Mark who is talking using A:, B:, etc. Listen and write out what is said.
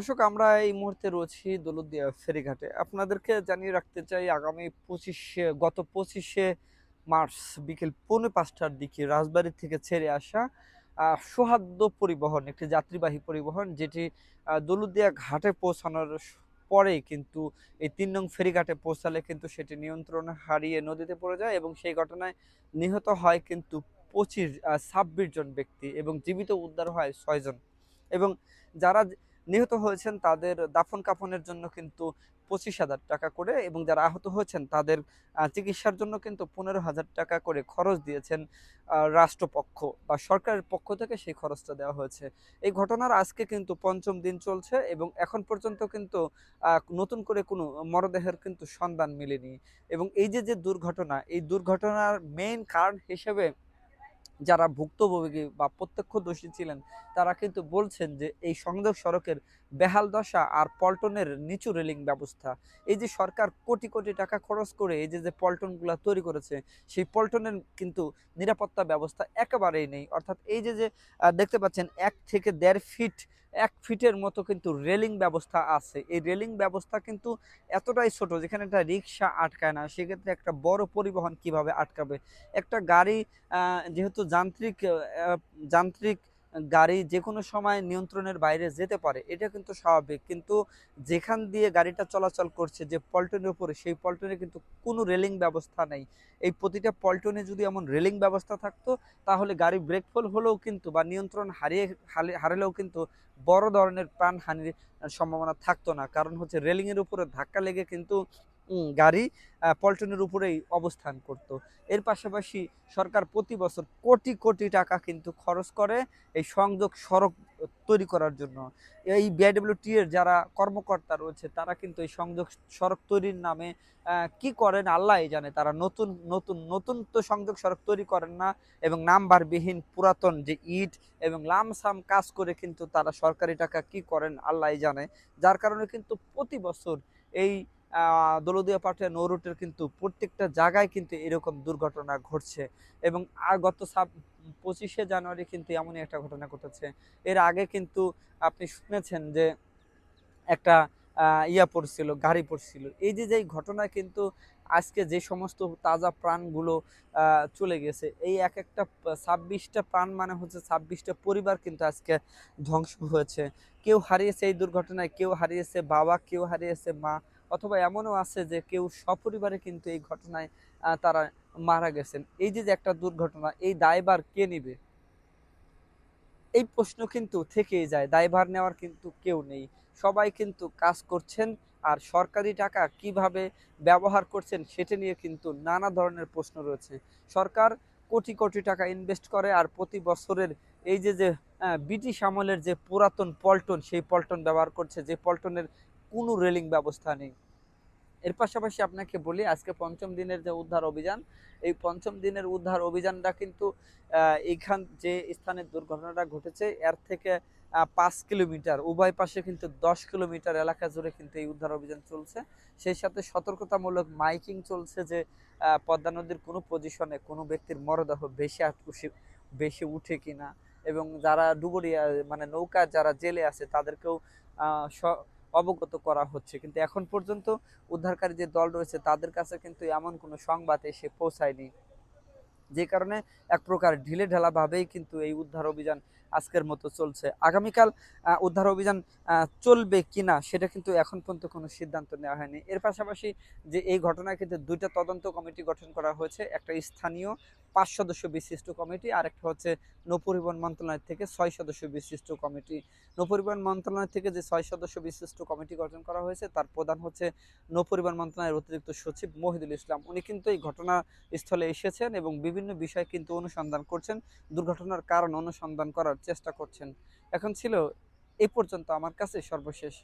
A: দর্শক, আমরা এই মুহূর্তে রয়েছি দৌলতদিয়া ফেরিঘাটে। আপনাদেরকে জানিয়ে রাখতে চাই, আগামী 25শে মার্চ বিকেল 4:45টার দিকে রাজবাড়ী থেকে ছেড়ে আসা সৌহার্দ্য পরিবহন, একটি যাত্রীবাহী পরিবহন, যেটি দৌলতদিয়া ঘাটে পৌঁছানোর পরেই কিন্তু এই 3 নং ফেরিঘাটে পৌঁছালে কিন্তু সেটি নিয়ন্ত্রণ হারিয়ে নদীতে পড়ে যায় এবং সেই ঘটনায় নিহত হয় কিন্তু 26 জন ব্যক্তি এবং জীবিত উদ্ধার হয় 6 জন। এবং যারা নিহত হয়েছেন তাদের দাফন কাফনের জন্য কিন্তু 25,000 টাকা করে, এবং যারা আহত হয়েছেন তাদের চিকিৎসার জন্য কিন্তু 15,000 টাকা করে খরচ দিয়েছেন রাষ্ট্রপক্ষ বা সরকারের পক্ষ থেকে। সেই খরচটা দেওয়া হয়েছে। এই ঘটনার আজকে কিন্তু পঞ্চম দিন চলছে এবং এখন পর্যন্ত কিন্তু নতুন করে কোনো মরদেহের কিন্তু সন্ধান মেলেনি। এবং এই যে যে দুর্ঘটনা, এই দুর্ঘটনার মেইন কারণ হিসেবে যারা ভুক্তভোগী বা প্রত্যক্ষদর্শী ছিলেন তারা কিন্তু বলছেন যে এই সংযোগ সড়কের বেহাল দশা আর পল্টনের নিচু রেলিং ব্যবস্থা। এই যে সরকার কোটি কোটি টাকা খরচ করে এই যে যে পল্টনগুলো তৈরি করেছে, সেই পল্টনের কিন্তু নিরাপত্তা ব্যবস্থা একেবারেই নেই। অর্থাৎ এই যে যে দেখতে পাচ্ছেন 1 থেকে 1.5 ফিট, 1 ফিটের মতো কিন্তু রেলিং ব্যবস্থা আছে। এই রেলিং ব্যবস্থা কিন্তু এতটাই ছোট, যেখানে একটা রিক্সা আটকায় না, সেক্ষেত্রে একটা বড় পরিবহন কিভাবে আটকাবে? একটা গাড়ি যেহেতু যান্ত্রিক গাড়ি যেকোনো সময় নিয়ন্ত্রণের বাইরে যেতে পারে, এটা কিন্তু স্বাভাবিক। কিন্তু যেখান দিয়ে গাড়িটা চলাচল করছে যে পল্টনের উপরে, সেই পল্টনে কিন্তু কোনো রেলিং ব্যবস্থা নেই। এই প্রতিটা পল্টনে যদি এমন রেলিং ব্যবস্থা থাকতো, তাহলে গাড়ি ব্রেক ফেল হলেও কিন্তু বা নিয়ন্ত্রণ হারালেও কিন্তু বড় ধরনের প্রাণহানির সম্ভাবনা থাকতো না। কারণ হচ্ছে রেলিংয়ের উপরে ধাক্কা লেগে কিন্তু গাড়ি পল্টনের উপরেই অবস্থান করত। এর পাশাপাশি সরকার প্রতি বছর কোটি কোটি টাকা কিন্তু খরচ করে এই সংযোগ সড়ক তৈরি করার জন্য। এই বিআইডব্লিউটি এর যারা কর্মকর্তা রয়েছে তারা কিন্তু এই সংযোগ সড়ক তৈরির নামে কি করেন আল্লাহই জানে। তারা নতুন নতুন নতুন তো সংযোগ সড়ক তৈরি করেন না, এবং নামবারবিহীন পুরাতন যে ইট এবং লামসাম কাজ করে কিন্তু তারা সরকারি টাকা কি করেন আল্লাহই জানে। যার কারণে কিন্তু প্রতি বছর এই দৌলতদিয়া পাটুরিয়া নৌ রুটের কিন্তু প্রত্যেকটা জায়গায় কিন্তু এরকম দুর্ঘটনা ঘটছে। এবং গত 25শে জানুয়ারি কিন্তু এমনই একটা ঘটনা ঘটেছে। এর আগে কিন্তু আপনি শুনেছেন যে একটা পড়ছিল, গাড়ি পড়ছিল। এই যে যেই ঘটনায় কিন্তু আজকে যে সমস্ত তাজা প্রাণগুলো চলে গেছে, এই এক একটা 26টা প্রাণ মানে হচ্ছে 26টা পরিবার কিন্তু আজকে ধ্বংস হয়েছে। কেউ হারিয়েছে এই দুর্ঘটনায়, কেউ হারিয়েছে বাবা, কেউ হারিয়েছে মা, অথবা এমনও আছে যে কেউ সপরিবারে কিন্তু এই ঘটনায় তারা মারা গেছেন। এই যে যে একটা দুর্ঘটনা, এই দায়ভার কে নিবে? এই প্রশ্ন কিন্তু থেকেই যায়। দায়ভার নেওয়ার কিন্তু কেউ নেই। সবাই কিন্তু কাজ করছেন, আর সরকারি টাকা কিভাবে ব্যবহার করছেন সেটা নিয়ে কিন্তু নানা ধরনের প্রশ্ন রয়েছে। সরকার কোটি কোটি টাকা ইনভেস্ট করে, আর প্রতি বছরের এই যে যে ব্রিটিশ আমলের যে পুরাতন পল্টন, সেই পল্টন ব্যবহার করছে, যে পল্টনের কোনো রেলিং ব্যবস্থা নেই। এর পাশাপাশি আপনাকে বলি, আজকে পঞ্চম দিনের যে উদ্ধার অভিযান, এই পঞ্চম দিনের উদ্ধার অভিযানটা কিন্তু এইখান যে স্থানে দুর্ঘটনাটা ঘটেছে এর থেকে 5 কিলোমিটার উভয় পাশে কিন্তু 10 কিলোমিটার এলাকা জুড়ে কিন্তু এই উদ্ধার অভিযান চলছে। সেই সাথে সতর্কতামূলক মাইকিং চলছে যে পদ্মা নদীর কোনো পজিশনে কোনো ব্যক্তির মরদেহ বেশি উঠে কিনা, এবং যারা ডুবুরিয়া মানে নৌকা যারা জেলে আছে তাদেরকেও অবগত করা হচ্ছে। কিন্তু এখন পর্যন্ত উদ্ধারকারী যে দল রয়েছে তাদের কাছে কিন্তু এমন কোনো সংবাদ এসে পৌঁছায়নি, যে কারণে এক প্রকার ঢিলেঢালা ভাবেই কিন্তু এই উদ্ধার অভিযান আজকের মতো চলছে। আগামীকাল উদ্ধার অভিযান চলবে কিনা সেটা কিন্তু এখন পর্যন্ত কোনো সিদ্ধান্ত নেওয়া হয়নি। এর পাশাপাশি যে এই ঘটনায় কিন্তু 2টা তদন্ত কমিটি গঠন করা হয়েছে, একটা স্থানীয় 5 সদস্য বিশিষ্ট কমিটি, আর একটা হচ্ছে নৌপরিবহন মন্ত্রণালয় থেকে 6 সদস্য বিশিষ্ট কমিটি। নৌপরিবহন মন্ত্রণালয় থেকে যে 6 সদস্য বিশিষ্ট কমিটি গঠন করা হয়েছে তার প্রধান হচ্ছে নৌপরিবহন মন্ত্রণালয়ের অতিরিক্ত সচিব মহিদুল ইসলাম। উনি কিন্তু এই ঘটনা স্থলে এসেছেন এবং বিভিন্ন বিষয় কিন্তু অনুসন্ধান করছেন, দুর্ঘটনার কারণ অনুসন্ধান করার চেষ্টা করছেন। এখন ছিল এ পর্যন্ত আমার কাছে সর্বশেষ।